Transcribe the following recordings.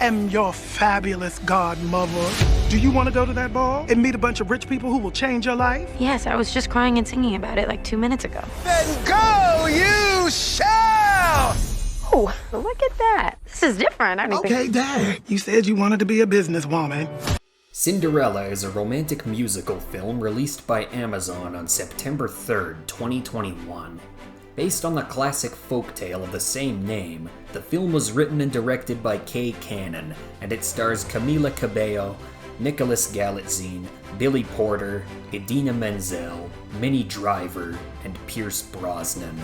am your fabulous godmother. Do you want to go to that ball and meet a bunch of rich people who will change your life? Yes, I was just crying and singing about it like 2 minutes ago. Then go you shall! Oh, look at that. This is different. I didn't Okay, Dad. You said you wanted to be a businesswoman. Cinderella is a romantic musical film released by Amazon on September 3rd, 2021. Based on the classic folktale of the same name, the film was written and directed by Kay Cannon, and it stars Camila Cabello, Nicholas Galitzine, Billy Porter, Idina Menzel, Minnie Driver, and Pierce Brosnan.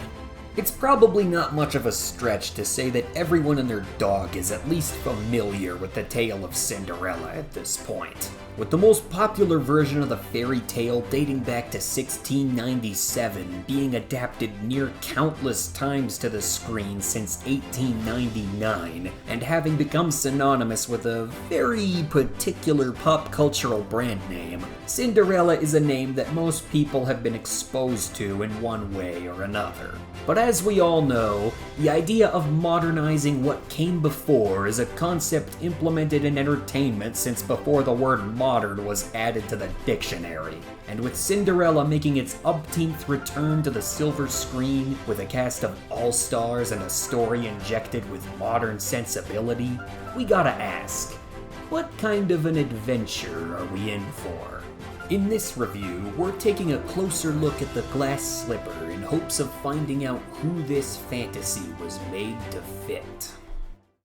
It's probably not much of a stretch to say that everyone and their dog is at least familiar with the tale of Cinderella at this point, with the most popular version of the fairy tale dating back to 1697 being adapted near countless times to the screen since 1899, and having become synonymous with a very particular pop cultural brand name. Cinderella is a name that most people have been exposed to in one way or another. But as we all know, the idea of modernizing what came before is a concept implemented in entertainment since before the word modern was added to the dictionary. And with Cinderella making its upteenth return to the silver screen with a cast of all-stars and a story injected with modern sensibility, we gotta ask, what kind of an adventure are we in for? In this review, we're taking a closer look at the glass slipper in hopes of finding out who this fantasy was made to fit.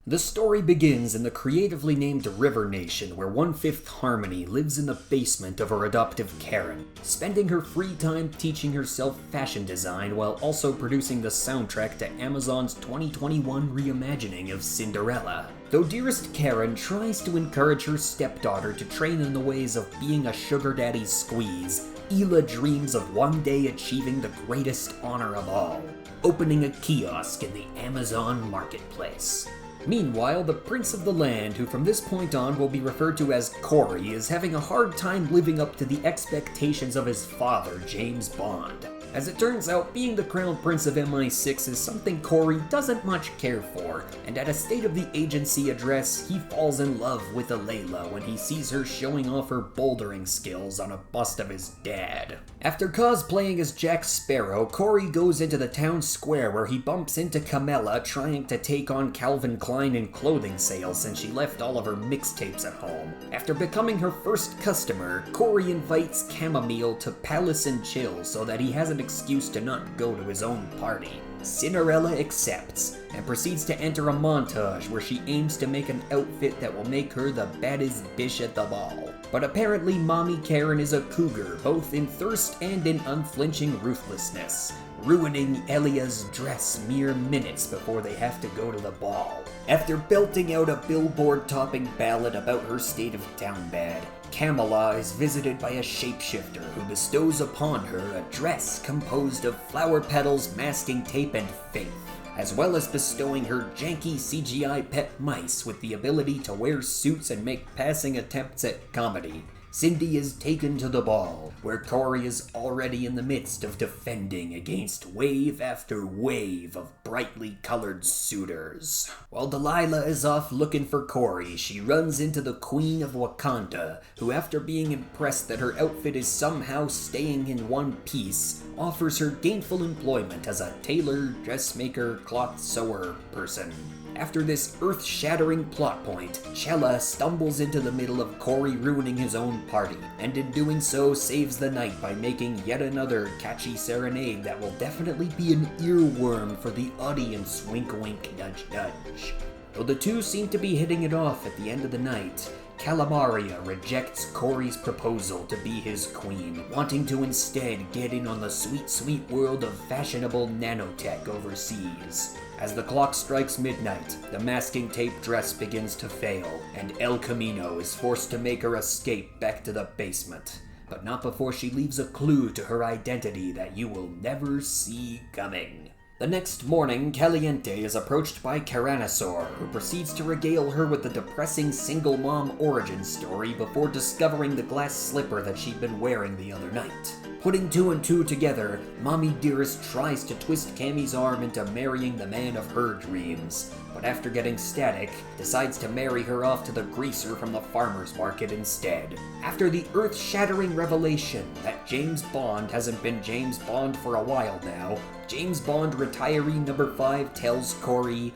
The story begins in the creatively named River Nation, where 1/5 Harmony lives in the basement of her adoptive Karen, spending her free time teaching herself fashion design while also producing the soundtrack to Amazon's 2021 reimagining of Cinderella. Though dearest Karen tries to encourage her stepdaughter to train in the ways of being a sugar daddy's squeeze, Ela dreams of one day achieving the greatest honor of all, opening a kiosk in the Amazon marketplace. Meanwhile, the prince of the land, who from this point on will be referred to as Corey, is having a hard time living up to the expectations of his father, James Bond. As it turns out, being the crown prince of MI6 is something Corey doesn't much care for, and at a State of the Agency address, he falls in love with Alayla when he sees her showing off her bouldering skills on a bust of his dad. After cosplaying as Jack Sparrow, Corey goes into the town square where he bumps into Camilla trying to take on Calvin Klein in clothing sales since she left all of her mixtapes at home. After becoming her first customer, Corey invites Chamomile to Palace and Chill so that he has an excuse to not go to his own party. Cinderella accepts and proceeds to enter a montage where she aims to make an outfit that will make her the baddest bitch at the ball. But apparently Mommy Karen is a cougar, both in thirst and in unflinching ruthlessness, ruining Elia's dress mere minutes before they have to go to the ball. After belting out a billboard-topping ballad about her state of town bad, Camilla is visited by a shapeshifter who bestows upon her a dress composed of flower petals, masking tape, and faith, as well as bestowing her janky CGI pet mice with the ability to wear suits and make passing attempts at comedy. Cindy is taken to the ball, where Corey is already in the midst of defending against wave after wave of brightly colored suitors. While Delilah is off looking for Corey, she runs into the Queen of Wakanda, who, after being impressed that her outfit is somehow staying in one piece, offers her gainful employment as a tailor, dressmaker, cloth sewer person. After this earth-shattering plot point, Chella stumbles into the middle of Corey ruining his own party, and in doing so saves the night by making yet another catchy serenade that will definitely be an earworm for the audience, wink wink nudge nudge. Though the two seem to be hitting it off at the end of the night, Calamaria rejects Corey's proposal to be his queen, wanting to instead get in on the sweet, sweet world of fashionable nanotech overseas. As the clock strikes midnight, the masking tape dress begins to fail, and El Camino is forced to make her escape back to the basement. But not before she leaves a clue to her identity that you will never see coming. The next morning, Caliente is approached by Caranosaur, who proceeds to regale her with the depressing single mom origin story before discovering the glass slipper that she'd been wearing the other night. Putting two and two together, Mommy Dearest tries to twist Cammy's arm into marrying the man of her dreams, but after getting static, decides to marry her off to the greaser from the farmer's market instead. After the earth-shattering revelation that James Bond hasn't been James Bond for a while now, James Bond retiree number 5 tells Corey,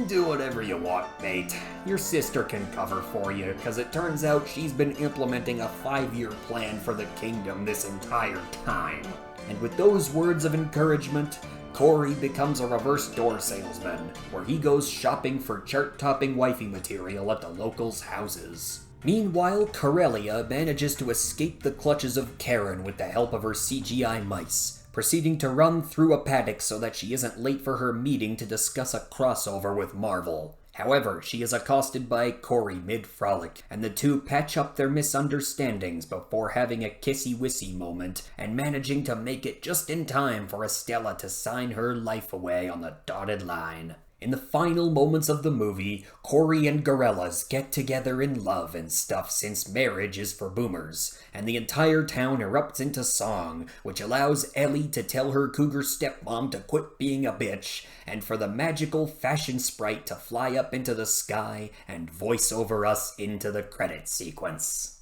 "Do whatever you want, mate. Your sister can cover for you, because it turns out she's been implementing a 5-year plan for the kingdom this entire time." And with those words of encouragement, Corey becomes a reverse door salesman, where he goes shopping for chart-topping wifey material at the locals' houses. Meanwhile, Corellia manages to escape the clutches of Karen with the help of her CGI mice, proceeding to run through a paddock so that she isn't late for her meeting to discuss a crossover with Marvel. However, she is accosted by Corey mid-frolic, and the two patch up their misunderstandings before having a kissy-wissy moment and managing to make it just in time for Estella to sign her life away on the dotted line. In the final moments of the movie, Corey and Gorillas get together in love and stuff since marriage is for boomers, and the entire town erupts into song, which allows Ellie to tell her cougar stepmom to quit being a bitch, and for the magical fashion sprite to fly up into the sky and voice over us into the credit sequence.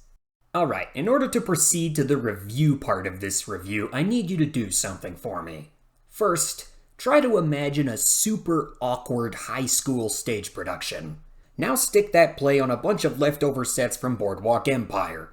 Alright, in order to proceed to the review part of this review, I need you to do something for me. First, try to imagine a super awkward high school stage production. Now stick that play on a bunch of leftover sets from Boardwalk Empire.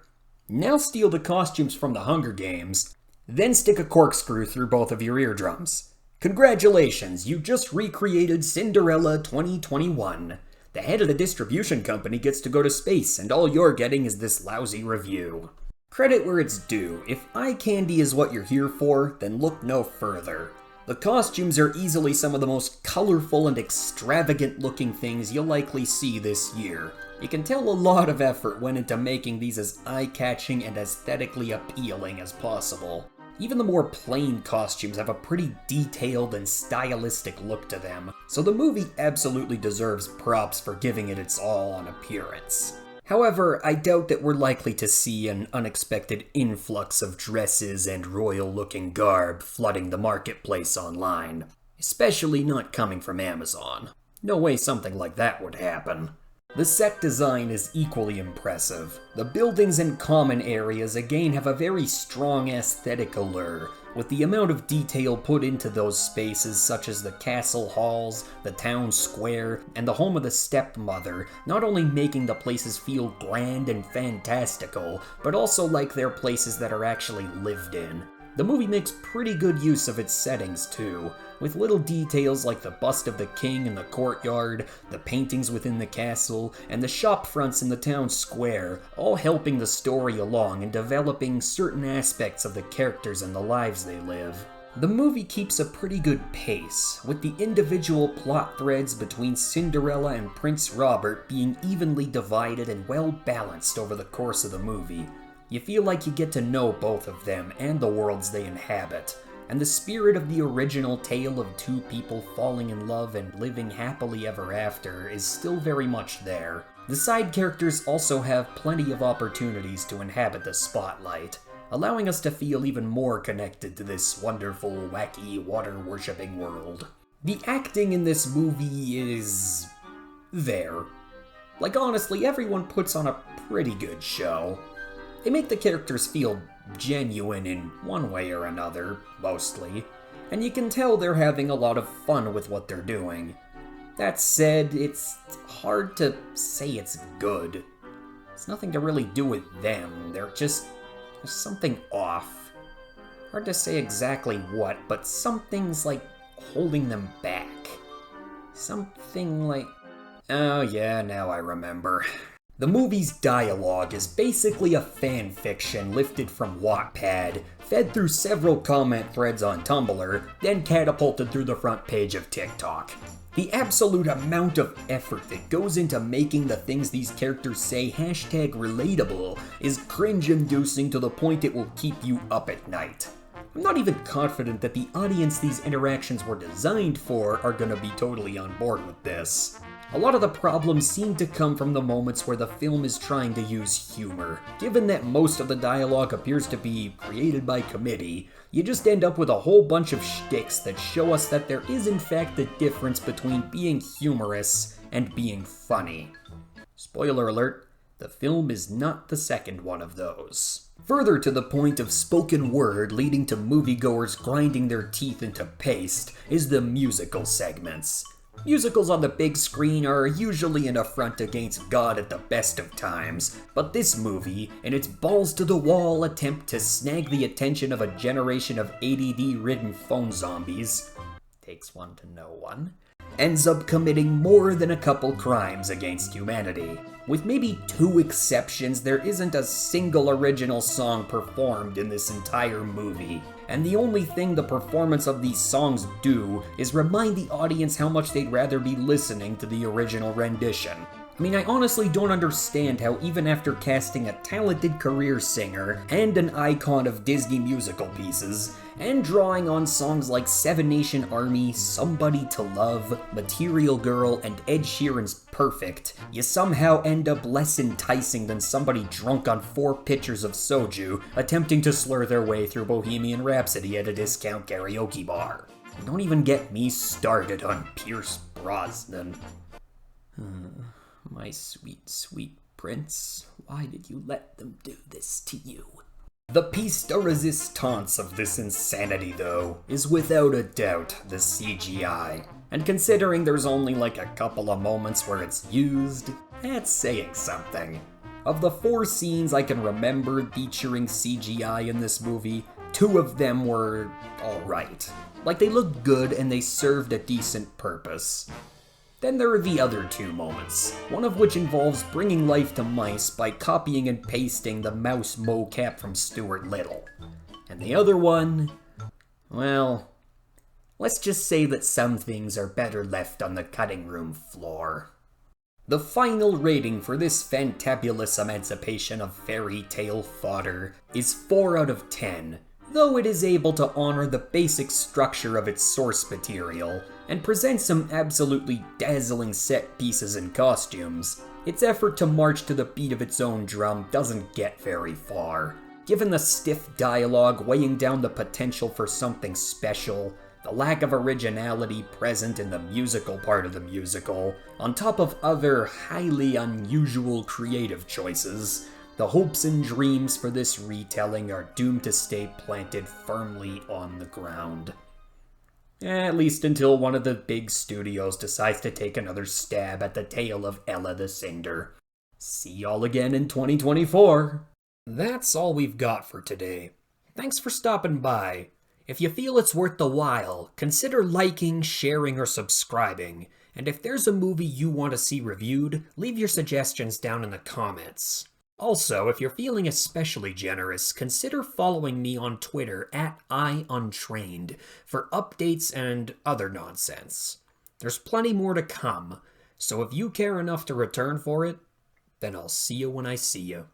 Now steal the costumes from the Hunger Games, then stick a corkscrew through both of your eardrums. Congratulations, you just recreated Cinderella 2021. The head of the distribution company gets to go to space, and all you're getting is this lousy review. Credit where it's due. If eye candy is what you're here for, then look no further. The costumes are easily some of the most colorful and extravagant looking things you'll likely see this year. You can tell a lot of effort went into making these as eye-catching and aesthetically appealing as possible. Even the more plain costumes have a pretty detailed and stylistic look to them, so the movie absolutely deserves props for giving it its all on appearance. However, I doubt that we're likely to see an unexpected influx of dresses and royal-looking garb flooding the marketplace online, especially not coming from Amazon. No way something like that would happen. The set design is equally impressive. The buildings and common areas again have a very strong aesthetic allure, with the amount of detail put into those spaces such as the castle halls, the town square, and the home of the stepmother, not only making the places feel grand and fantastical, but also like they're places that are actually lived in. The movie makes pretty good use of its settings too, with little details like the bust of the king in the courtyard, the paintings within the castle, and the shop fronts in the town square, all helping the story along and developing certain aspects of the characters and the lives they live. The movie keeps a pretty good pace, with the individual plot threads between Cinderella and Prince Robert being evenly divided and well balanced over the course of the movie. You feel like you get to know both of them and the worlds they inhabit, and the spirit of the original tale of two people falling in love and living happily ever after is still very much there. The side characters also have plenty of opportunities to inhabit the spotlight, allowing us to feel even more connected to this wonderful, wacky, water-worshipping world. The acting in this movie is there. Like honestly, everyone puts on a pretty good show. They make the characters feel genuine in one way or another, mostly, and you can tell they're having a lot of fun with what they're doing. That said, it's hard to say it's good. It's nothing to really do with them, there's something off. Hard to say exactly what, but something's like holding them back. Something like... oh yeah, now I remember. The movie's dialogue is basically a fan fiction lifted from Wattpad, fed through several comment threads on Tumblr, then catapulted through the front page of TikTok. The absolute amount of effort that goes into making the things these characters say #relatable is cringe-inducing to the point it will keep you up at night. I'm not even confident that the audience these interactions were designed for are gonna be totally on board with this. A lot of the problems seem to come from the moments where the film is trying to use humor. Given that most of the dialogue appears to be created by committee, you just end up with a whole bunch of shticks that show us that there is in fact a difference between being humorous and being funny. Spoiler alert, the film is not the second one of those. Further to the point of spoken word leading to moviegoers grinding their teeth into paste is the musical segments. Musicals on the big screen are usually an affront against God at the best of times, but this movie, in its balls-to-the-wall attempt to snag the attention of a generation of ADD-ridden phone zombies, takes one to know one, ends up committing more than a couple crimes against humanity. With maybe 2 exceptions, there isn't a single original song performed in this entire movie. And the only thing the performance of these songs do is remind the audience how much they'd rather be listening to the original rendition. I mean, I honestly don't understand how even after casting a talented career singer and an icon of Disney musical pieces, and drawing on songs like Seven Nation Army, Somebody to Love, Material Girl, and Ed Sheeran's Perfect, you somehow end up less enticing than somebody drunk on 4 pitchers of soju attempting to slur their way through Bohemian Rhapsody at a discount karaoke bar. And don't even get me started on Pierce Brosnan. My sweet, sweet prince, why did you let them do this to you? The piece de resistance of this insanity, though, is without a doubt the CGI. And considering there's only like a couple of moments where it's used, that's saying something. Of the 4 scenes I can remember featuring CGI in this movie, 2 of them were alright. Like, they looked good and they served a decent purpose. Then there are the other 2 moments, one of which involves bringing life to mice by copying and pasting the mouse mocap from Stuart Little. And the other one, well, let's just say that some things are better left on the cutting room floor. The final rating for this fantabulous emancipation of fairy tale fodder is 4 out of 10, though it is able to honor the basic structure of its source material and present some absolutely dazzling set pieces and costumes. Its effort to march to the beat of its own drum doesn't get very far. Given the stiff dialogue weighing down the potential for something special, the lack of originality present in the musical part of the musical, on top of other highly unusual creative choices, the hopes and dreams for this retelling are doomed to stay planted firmly on the ground. At least until one of the big studios decides to take another stab at the tale of Ella the Cinder. See y'all again in 2024. That's all we've got for today. Thanks for stopping by. If you feel it's worth the while, consider liking, sharing, or subscribing. And if there's a movie you want to see reviewed, leave your suggestions down in the comments. Also, if you're feeling especially generous, consider following me on Twitter @IUntrained for updates and other nonsense. There's plenty more to come, so if you care enough to return for it, then I'll see you when I see you.